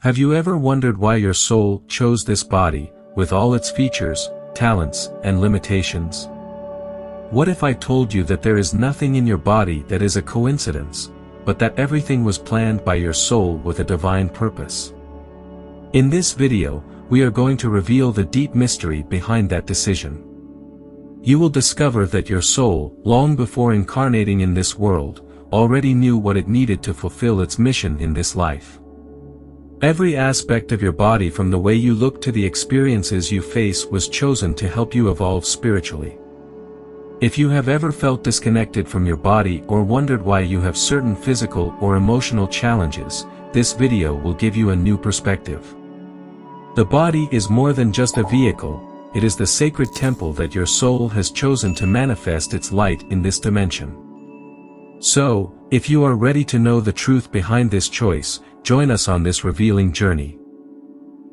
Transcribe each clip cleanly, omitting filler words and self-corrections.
Have you ever wondered why your soul chose this body, with all its features, talents, and limitations? What if I told you that there is nothing in your body that is a coincidence, but that everything was planned by your soul with a divine purpose? In this video, we are going to reveal the deep mystery behind that decision. You will discover that your soul, long before incarnating in this world, already knew what it needed to fulfill its mission in this life. Every aspect of your body, from the way you look to the experiences you face, was chosen to help you evolve spiritually. If you have ever felt disconnected from your body or wondered why you have certain physical or emotional challenges, this video will give you a new perspective. The body is more than just a vehicle, it is the sacred temple that your soul has chosen to manifest its light in this dimension. So, if you are ready to know the truth behind this choice, join us on this revealing journey.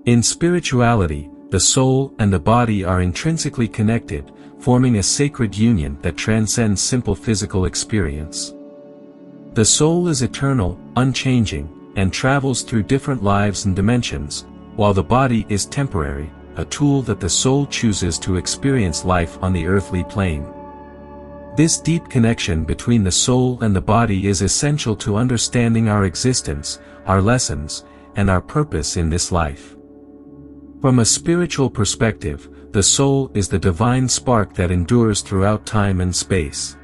In spirituality, the soul and the body are intrinsically connected, forming a sacred union that transcends simple physical experience. The soul is eternal, unchanging, and travels through different lives and dimensions, while the body is temporary, a tool that the soul chooses to experience life on the earthly plane. This deep connection between the soul and the body is essential to understanding our existence, our lessons, and our purpose in this life. From a spiritual perspective, the soul is the divine spark that endures throughout time and space.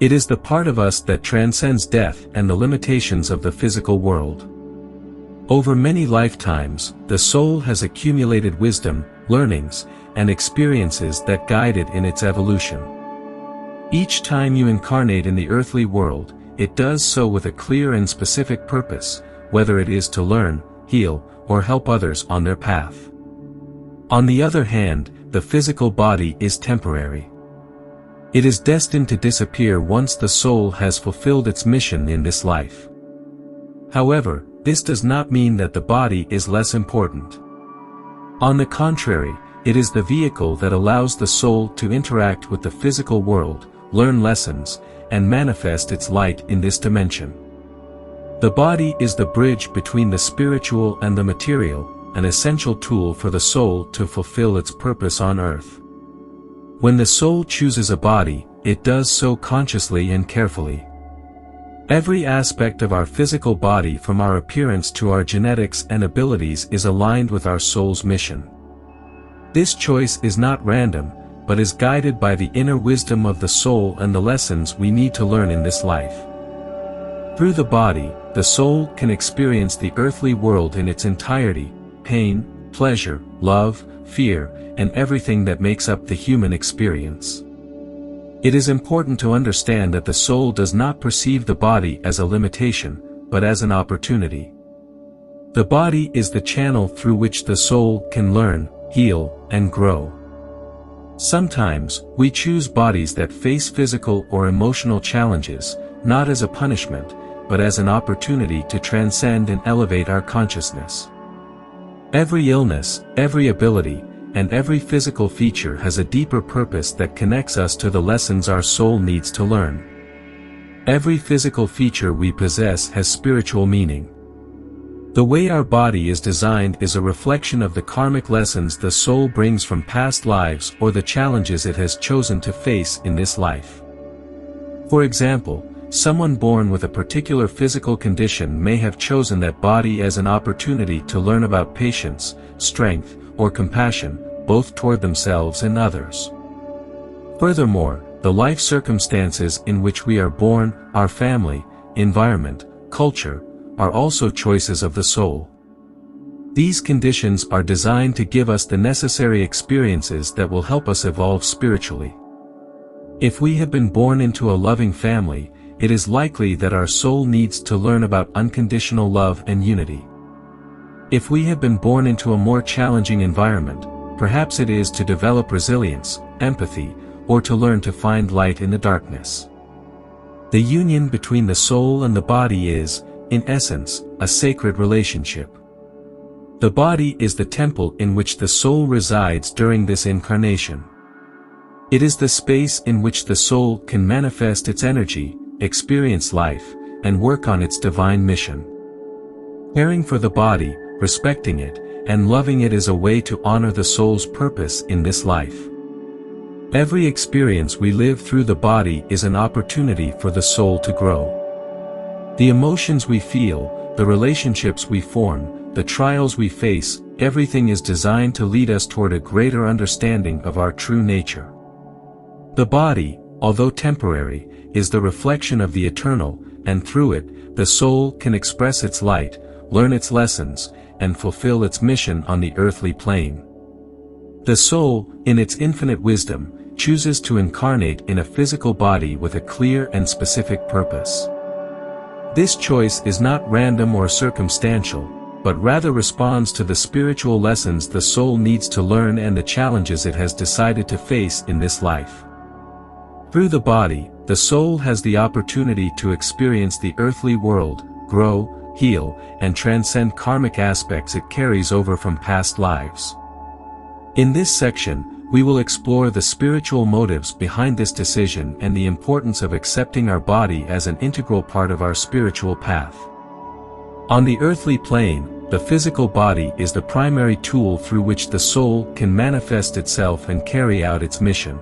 It is the part of us that transcends death and the limitations of the physical world. Over many lifetimes, the soul has accumulated wisdom, learnings, and experiences that guide it in its evolution. Each time you incarnate in the earthly world, it does so with a clear and specific purpose, whether it is to learn, heal, or help others on their path. On the other hand, the physical body is temporary. It is destined to disappear once the soul has fulfilled its mission in this life. However, this does not mean that the body is less important. On the contrary, it is the vehicle that allows the soul to interact with the physical world, learn lessons, and manifest its light in this dimension. The body is the bridge between the spiritual and the material, an essential tool for the soul to fulfill its purpose on earth. When the soul chooses a body, it does so consciously and carefully. Every aspect of our physical body, from our appearance to our genetics and abilities, is aligned with our soul's mission. This choice is not random, but is guided by the inner wisdom of the soul and the lessons we need to learn in this life. Through the body, the soul can experience the earthly world in its entirety: pain, pleasure, love, fear, and everything that makes up the human experience. It is important to understand that the soul does not perceive the body as a limitation, but as an opportunity. The body is the channel through which the soul can learn, heal, and grow. Sometimes, we choose bodies that face physical or emotional challenges, not as a punishment, but as an opportunity to transcend and elevate our consciousness. Every illness, every ability, and every physical feature has a deeper purpose that connects us to the lessons our soul needs to learn. Every physical feature we possess has spiritual meaning. The way our body is designed is a reflection of the karmic lessons the soul brings from past lives or the challenges it has chosen to face in this life. For example, someone born with a particular physical condition may have chosen that body as an opportunity to learn about patience, strength, or compassion, both toward themselves and others. Furthermore, the life circumstances in which we are born, our family, environment, culture, are also choices of the soul. These conditions are designed to give us the necessary experiences that will help us evolve spiritually. If we have been born into a loving family, it is likely that our soul needs to learn about unconditional love and unity. If we have been born into a more challenging environment, perhaps it is to develop resilience, empathy, or to learn to find light in the darkness. The union between the soul and the body is, in essence, a sacred relationship. The body is the temple in which the soul resides during this incarnation. It is the space in which the soul can manifest its energy, experience life, and work on its divine mission. Caring for the body, respecting it, and loving it is a way to honor the soul's purpose in this life. Every experience we live through the body is an opportunity for the soul to grow. The emotions we feel, the relationships we form, the trials we face, everything is designed to lead us toward a greater understanding of our true nature. The body, although temporary, is the reflection of the eternal, and through it, the soul can express its light, learn its lessons, and fulfill its mission on the earthly plane. The soul, in its infinite wisdom, chooses to incarnate in a physical body with a clear and specific purpose. This choice is not random or circumstantial, but rather responds to the spiritual lessons the soul needs to learn and the challenges it has decided to face in this life. Through the body, the soul has the opportunity to experience the earthly world, grow, heal, and transcend karmic aspects it carries over from past lives. In this section, we will explore the spiritual motives behind this decision and the importance of accepting our body as an integral part of our spiritual path. On the earthly plane, the physical body is the primary tool through which the soul can manifest itself and carry out its mission.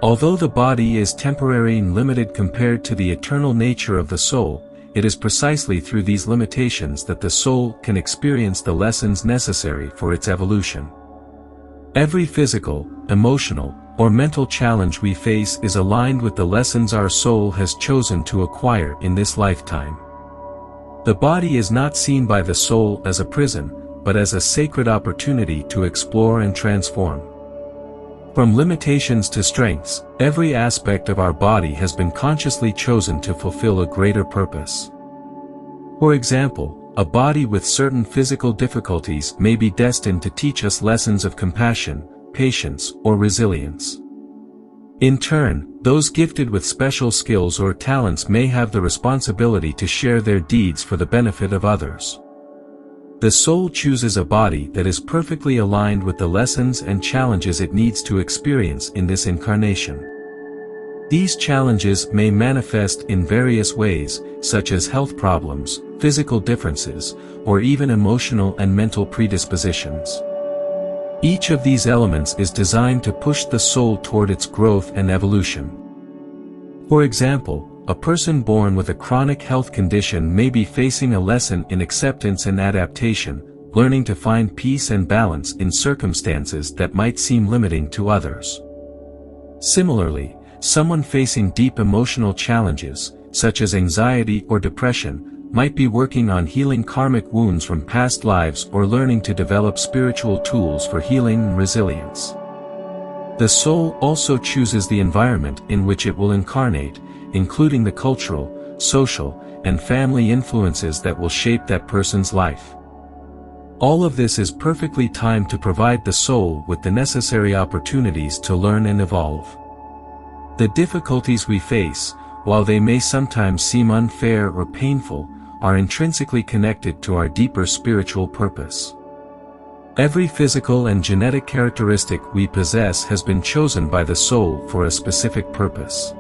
Although the body is temporary and limited compared to the eternal nature of the soul, it is precisely through these limitations that the soul can experience the lessons necessary for its evolution. Every physical, emotional, or mental challenge we face is aligned with the lessons our soul has chosen to acquire in this lifetime. The body is not seen by the soul as a prison, but as a sacred opportunity to explore and transform. From limitations to strengths, every aspect of our body has been consciously chosen to fulfill a greater purpose. For example, a body with certain physical difficulties may be destined to teach us lessons of compassion, patience, or resilience. In turn, those gifted with special skills or talents may have the responsibility to share their deeds for the benefit of others. The soul chooses a body that is perfectly aligned with the lessons and challenges it needs to experience in this incarnation. These challenges may manifest in various ways, such as health problems, physical differences, or even emotional and mental predispositions. Each of these elements is designed to push the soul toward its growth and evolution. For example, a person born with a chronic health condition may be facing a lesson in acceptance and adaptation, learning to find peace and balance in circumstances that might seem limiting to others. Similarly, someone facing deep emotional challenges, such as anxiety or depression, might be working on healing karmic wounds from past lives or learning to develop spiritual tools for healing and resilience. The soul also chooses the environment in which it will incarnate, including the cultural, social, and family influences that will shape that person's life. All of this is perfectly timed to provide the soul with the necessary opportunities to learn and evolve. The difficulties we face, while they may sometimes seem unfair or painful, are intrinsically connected to our deeper spiritual purpose. Every physical and genetic characteristic we possess has been chosen by the soul for a specific purpose.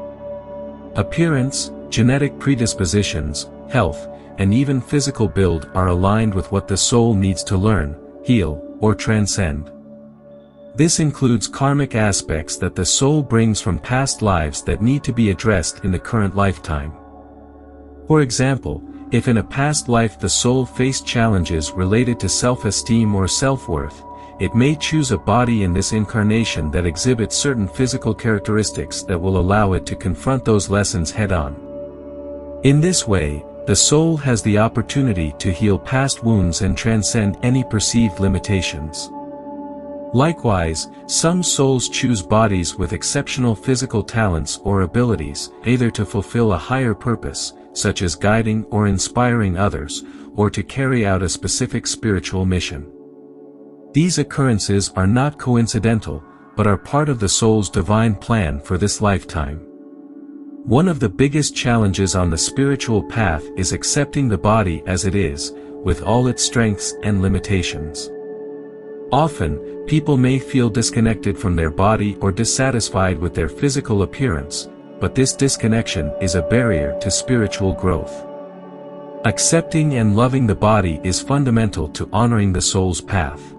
Appearance, genetic predispositions, health, and even physical build are aligned with what the soul needs to learn, heal, or transcend. This includes karmic aspects that the soul brings from past lives that need to be addressed in the current lifetime. For example, if in a past life the soul faced challenges related to self-esteem or self-worth, it may choose a body in this incarnation that exhibits certain physical characteristics that will allow it to confront those lessons head-on. In this way, the soul has the opportunity to heal past wounds and transcend any perceived limitations. Likewise, some souls choose bodies with exceptional physical talents or abilities, either to fulfill a higher purpose, such as guiding or inspiring others, or to carry out a specific spiritual mission. These occurrences are not coincidental, but are part of the soul's divine plan for this lifetime. One of the biggest challenges on the spiritual path is accepting the body as it is, with all its strengths and limitations. Often, people may feel disconnected from their body or dissatisfied with their physical appearance, but this disconnection is a barrier to spiritual growth. Accepting and loving the body is fundamental to honoring the soul's path.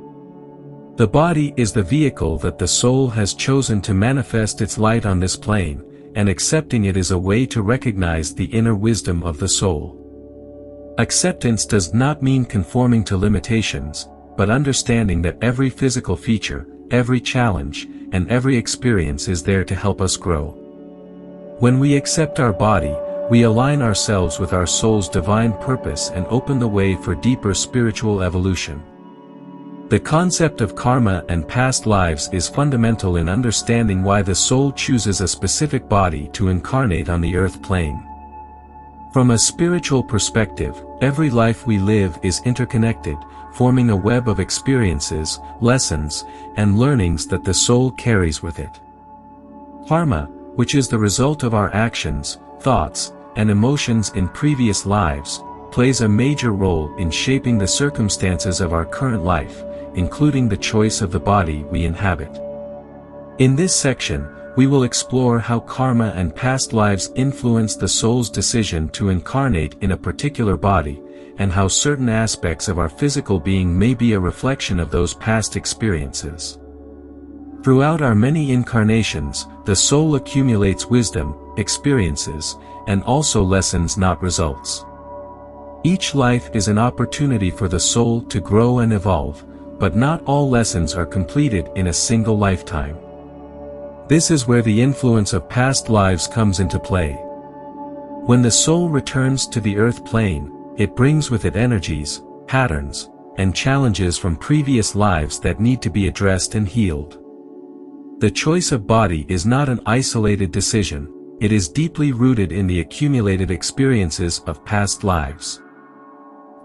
The body is the vehicle that the soul has chosen to manifest its light on this plane, and accepting it is a way to recognize the inner wisdom of the soul. Acceptance does not mean conforming to limitations, but understanding that every physical feature, every challenge, and every experience is there to help us grow. When we accept our body, we align ourselves with our soul's divine purpose and open the way for deeper spiritual evolution. The concept of karma and past lives is fundamental in understanding why the soul chooses a specific body to incarnate on the earth plane. From a spiritual perspective, every life we live is interconnected, forming a web of experiences, lessons, and learnings that the soul carries with it. Karma, which is the result of our actions, thoughts, and emotions in previous lives, plays a major role in shaping the circumstances of our current life, including the choice of the body we inhabit. In this section, we will explore how karma and past lives influence the soul's decision to incarnate in a particular body, and how certain aspects of our physical being may be a reflection of those past experiences. Throughout our many incarnations, the soul accumulates wisdom, experiences, and also lessons, not results. Each life is an opportunity for the soul to grow and evolve, but not all lessons are completed in a single lifetime. This is where the influence of past lives comes into play. When the soul returns to the earth plane, it brings with it energies, patterns, and challenges from previous lives that need to be addressed and healed. The choice of body is not an isolated decision, it is deeply rooted in the accumulated experiences of past lives.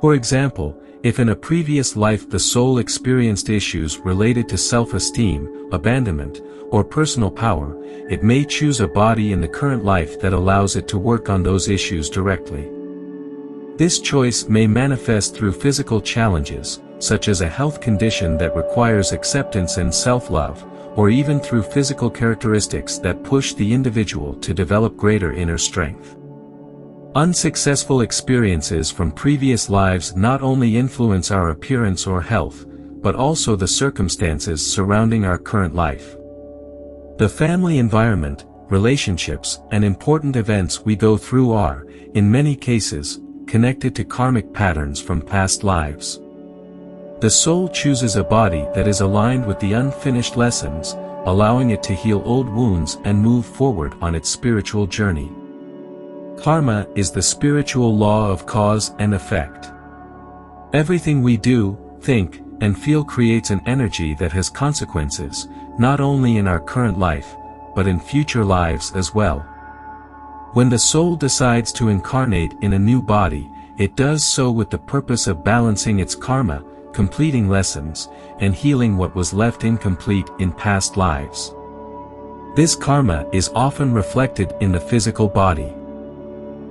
For example, if in a previous life the soul experienced issues related to self-esteem, abandonment, or personal power, it may choose a body in the current life that allows it to work on those issues directly. This choice may manifest through physical challenges, such as a health condition that requires acceptance and self-love, or even through physical characteristics that push the individual to develop greater inner strength. Unsuccessful experiences from previous lives not only influence our appearance or health, but also the circumstances surrounding our current life. The family environment, relationships, and important events we go through are, in many cases, connected to karmic patterns from past lives. The soul chooses a body that is aligned with the unfinished lessons, allowing it to heal old wounds and move forward on its spiritual journey. Karma is the spiritual law of cause and effect. Everything we do, think, and feel creates an energy that has consequences, not only in our current life, but in future lives as well. When the soul decides to incarnate in a new body, it does so with the purpose of balancing its karma, completing lessons, and healing what was left incomplete in past lives. This karma is often reflected in the physical body.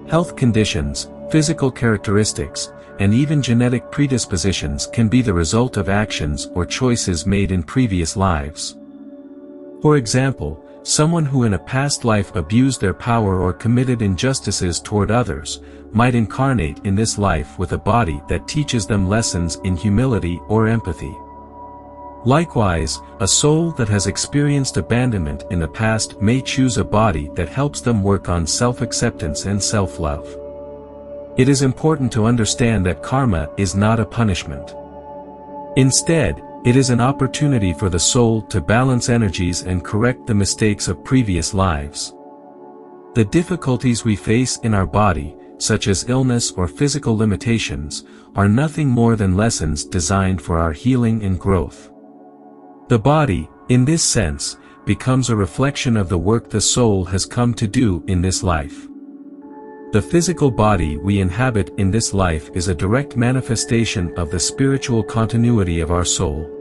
Health conditions, physical characteristics, and even genetic predispositions can be the result of actions or choices made in previous lives. For example, someone who in a past life abused their power or committed injustices toward others, might incarnate in this life with a body that teaches them lessons in humility or empathy. Likewise, a soul that has experienced abandonment in the past may choose a body that helps them work on self-acceptance and self-love. It is important to understand that karma is not a punishment. Instead, it is an opportunity for the soul to balance energies and correct the mistakes of previous lives. The difficulties we face in our body, such as illness or physical limitations, are nothing more than lessons designed for our healing and growth. The body, in this sense, becomes a reflection of the work the soul has come to do in this life. The physical body we inhabit in this life is a direct manifestation of the spiritual continuity of our soul.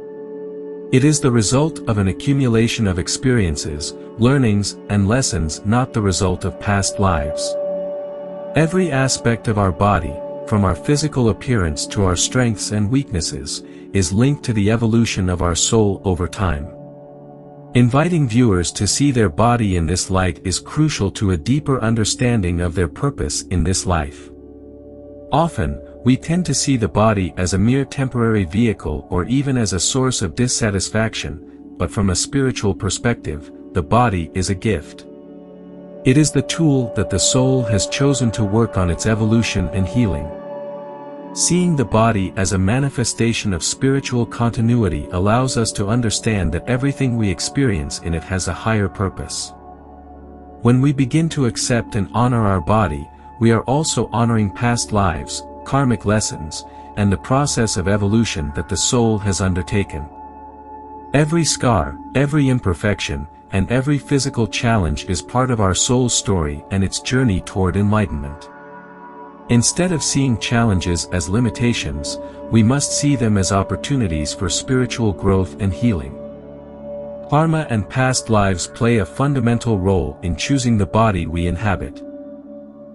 It is the result of an accumulation of experiences, learnings, and lessons, not the result of past lives. Every aspect of our body, from our physical appearance to our strengths and weaknesses, is linked to the evolution of our soul over time. Inviting viewers to see their body in this light is crucial to a deeper understanding of their purpose in this life. Often, we tend to see the body as a mere temporary vehicle or even as a source of dissatisfaction, but from a spiritual perspective, the body is a gift. It is the tool that the soul has chosen to work on its evolution and healing. Seeing the body as a manifestation of spiritual continuity allows us to understand that everything we experience in it has a higher purpose. When we begin to accept and honor our body, we are also honoring past lives, karmic lessons, and the process of evolution that the soul has undertaken. Every scar, every imperfection, and every physical challenge is part of our soul's story and its journey toward enlightenment. Instead of seeing challenges as limitations, we must see them as opportunities for spiritual growth and healing. Karma and past lives play a fundamental role in choosing the body we inhabit.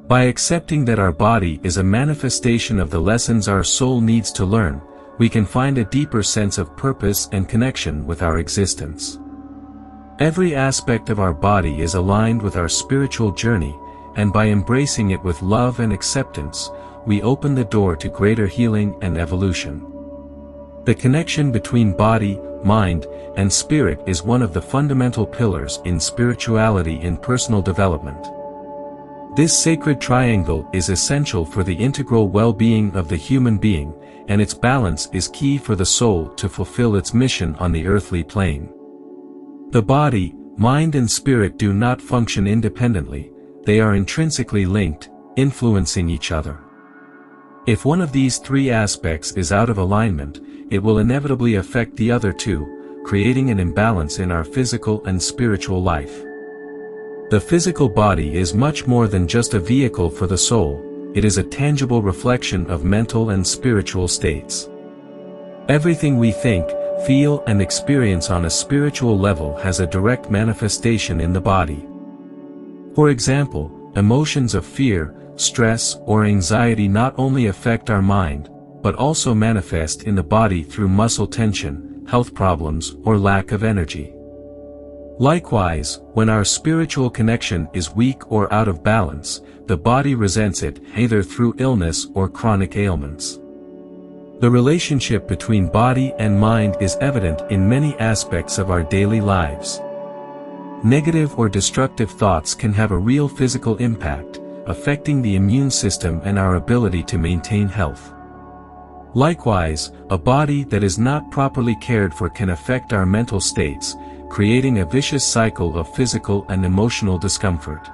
By accepting that our body is a manifestation of the lessons our soul needs to learn, we can find a deeper sense of purpose and connection with our existence. Every aspect of our body is aligned with our spiritual journey, and by embracing it with love and acceptance, we open the door to greater healing and evolution. The connection between body, mind, and spirit is one of the fundamental pillars in spirituality and personal development. This sacred triangle is essential for the integral well-being of the human being, and its balance is key for the soul to fulfill its mission on the earthly plane. The body, mind and spirit do not function independently, they are intrinsically linked, influencing each other. If one of these three aspects is out of alignment, it will inevitably affect the other two, creating an imbalance in our physical and spiritual life. The physical body is much more than just a vehicle for the soul, it is a tangible reflection of mental and spiritual states. Everything we think, feel and experience on a spiritual level has a direct manifestation in the body. For example, emotions of fear, stress or anxiety not only affect our mind, but also manifest in the body through muscle tension, health problems or lack of energy. Likewise, when our spiritual connection is weak or out of balance, the body resents it either through illness or chronic ailments. The relationship between body and mind is evident in many aspects of our daily lives. Negative or destructive thoughts can have a real physical impact, affecting the immune system and our ability to maintain health. Likewise, a body that is not properly cared for can affect our mental states, creating a vicious cycle of physical and emotional discomfort.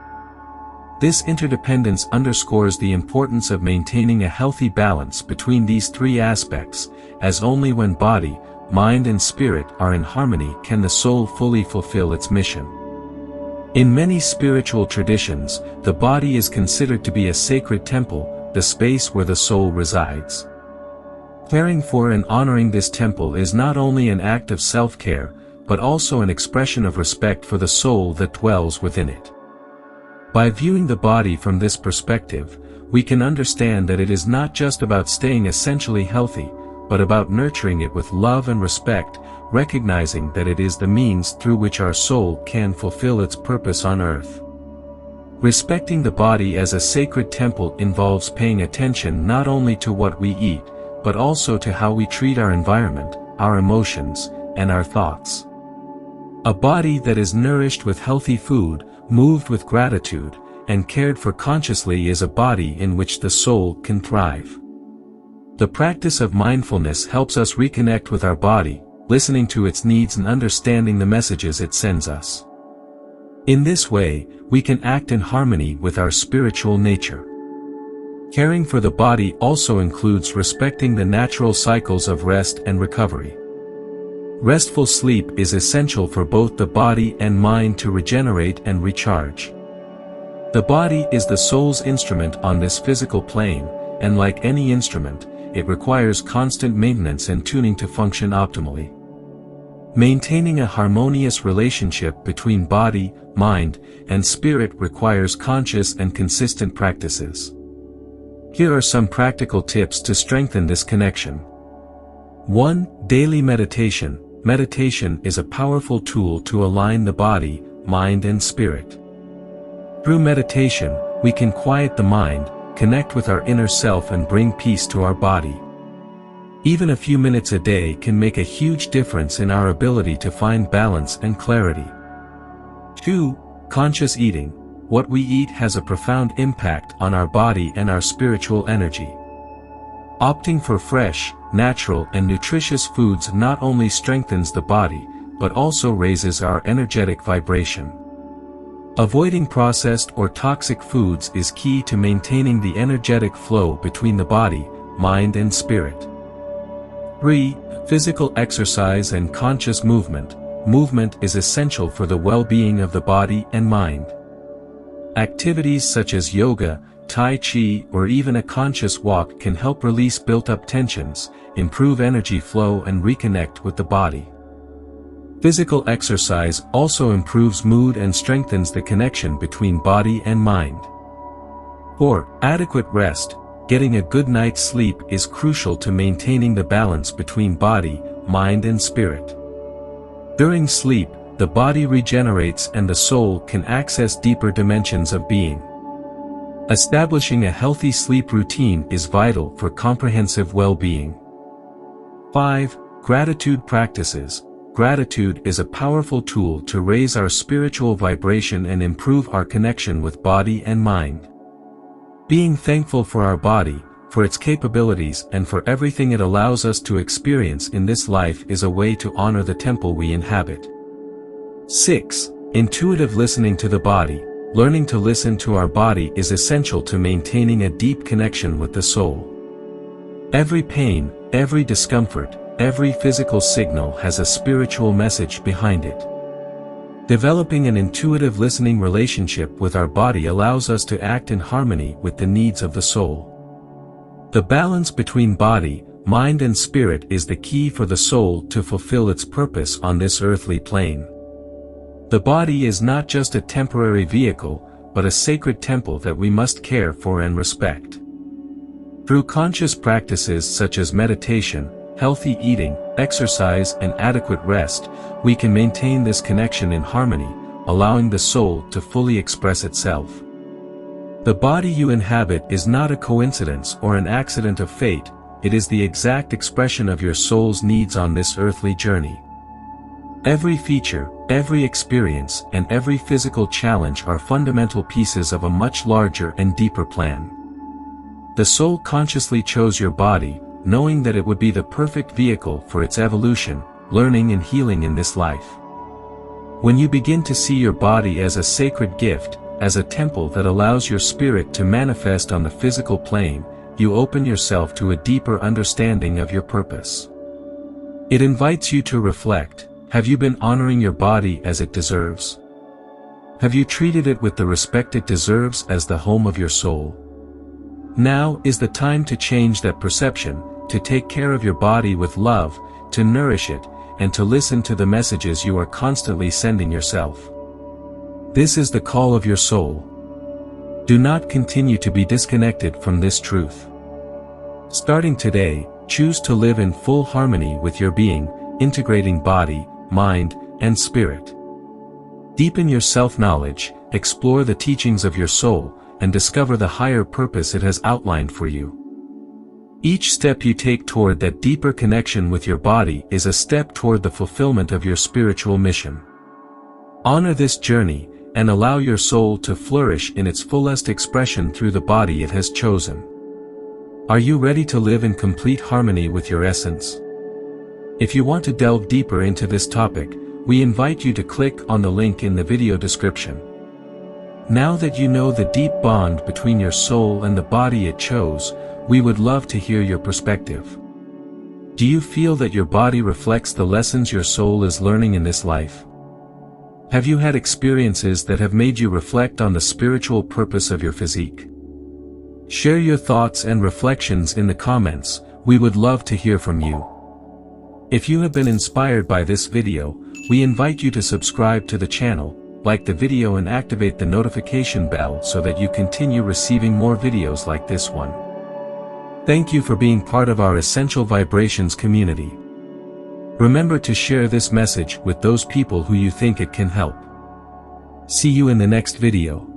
This interdependence underscores the importance of maintaining a healthy balance between these three aspects, as only when body, mind and spirit are in harmony can the soul fully fulfill its mission. In many spiritual traditions, the body is considered to be a sacred temple, the space where the soul resides. Caring for and honoring this temple is not only an act of self-care, but also an expression of respect for the soul that dwells within it. By viewing the body from this perspective, we can understand that it is not just about staying essentially healthy, but about nurturing it with love and respect, recognizing that it is the means through which our soul can fulfill its purpose on earth. Respecting the body as a sacred temple involves paying attention not only to what we eat, but also to how we treat our environment, our emotions, and our thoughts. A body that is nourished with healthy food, moved with gratitude, and cared for consciously is a body in which the soul can thrive. The practice of mindfulness helps us reconnect with our body, listening to its needs and understanding the messages it sends us. In this way, we can act in harmony with our spiritual nature. Caring for the body also includes respecting the natural cycles of rest and recovery. Restful sleep is essential for both the body and mind to regenerate and recharge. The body is the soul's instrument on this physical plane, and like any instrument, it requires constant maintenance and tuning to function optimally. Maintaining a harmonious relationship between body, mind, and spirit requires conscious and consistent practices. Here are some practical tips to strengthen this connection. 1. Daily meditation. Meditation is a powerful tool to align the body, mind and spirit. Through meditation, we can quiet the mind, connect with our inner self and bring peace to our body. Even a few minutes a day can make a huge difference in our ability to find balance and clarity. 2. Conscious eating. What we eat has a profound impact on our body and our spiritual energy. Opting for fresh, natural and nutritious foods not only strengthens the body, but also raises our energetic vibration. Avoiding processed or toxic foods is key to maintaining the energetic flow between the body, mind and spirit. 3. Physical exercise and conscious movement. Movement is essential for the well-being of the body and mind. Activities such as yoga, tai chi or even a conscious walk can help release built-up tensions, improve energy flow and reconnect with the body. Physical exercise also improves mood and strengthens the connection between body and mind. 4. Adequate rest. Getting a good night's sleep is crucial to maintaining the balance between body, mind and spirit. During sleep, the body regenerates and the soul can access deeper dimensions of being. Establishing a healthy sleep routine is vital for comprehensive well-being. 5. Gratitude practices. Gratitude is a powerful tool to raise our spiritual vibration and improve our connection with body and mind. Being thankful for our body, for its capabilities and for everything it allows us to experience in this life is a way to honor the temple we inhabit. 6. Intuitive listening to the body. Learning to listen to our body is essential to maintaining a deep connection with the soul. Every pain, every discomfort, every physical signal has a spiritual message behind it. Developing an intuitive listening relationship with our body allows us to act in harmony with the needs of the soul. The balance between body, mind and spirit is the key for the soul to fulfill its purpose on this earthly plane. The body is not just a temporary vehicle, but a sacred temple that we must care for and respect. Through conscious practices such as meditation, healthy eating, exercise and adequate rest, we can maintain this connection in harmony, allowing the soul to fully express itself. The body you inhabit is not a coincidence or an accident of fate, it is the exact expression of your soul's needs on this earthly journey. Every feature, every experience and every physical challenge are fundamental pieces of a much larger and deeper plan. The soul consciously chose your body, knowing that it would be the perfect vehicle for its evolution, learning and healing in this life. When you begin to see your body as a sacred gift, as a temple that allows your spirit to manifest on the physical plane, you open yourself to a deeper understanding of your purpose. It invites you to reflect. Have you been honoring your body as it deserves? Have you treated it with the respect it deserves as the home of your soul? Now is the time to change that perception, to take care of your body with love, to nourish it, and to listen to the messages you are constantly sending yourself. This is the call of your soul. Do not continue to be disconnected from this truth. Starting today, choose to live in full harmony with your being, integrating body, mind, and spirit. Deepen your self-knowledge, explore the teachings of your soul, and discover the higher purpose it has outlined for you. Each step you take toward that deeper connection with your body is a step toward the fulfillment of your spiritual mission. Honor this journey, and allow your soul to flourish in its fullest expression through the body it has chosen. Are you ready to live in complete harmony with your essence? If you want to delve deeper into this topic, we invite you to click on the link in the video description. Now that you know the deep bond between your soul and the body it chose, we would love to hear your perspective. Do you feel that your body reflects the lessons your soul is learning in this life? Have you had experiences that have made you reflect on the spiritual purpose of your physique? Share your thoughts and reflections in the comments, we would love to hear from you. If you have been inspired by this video, we invite you to subscribe to the channel, like the video and activate the notification bell so that you continue receiving more videos like this one. Thank you for being part of our Essential Vibrations community. Remember to share this message with those people who you think it can help. See you in the next video.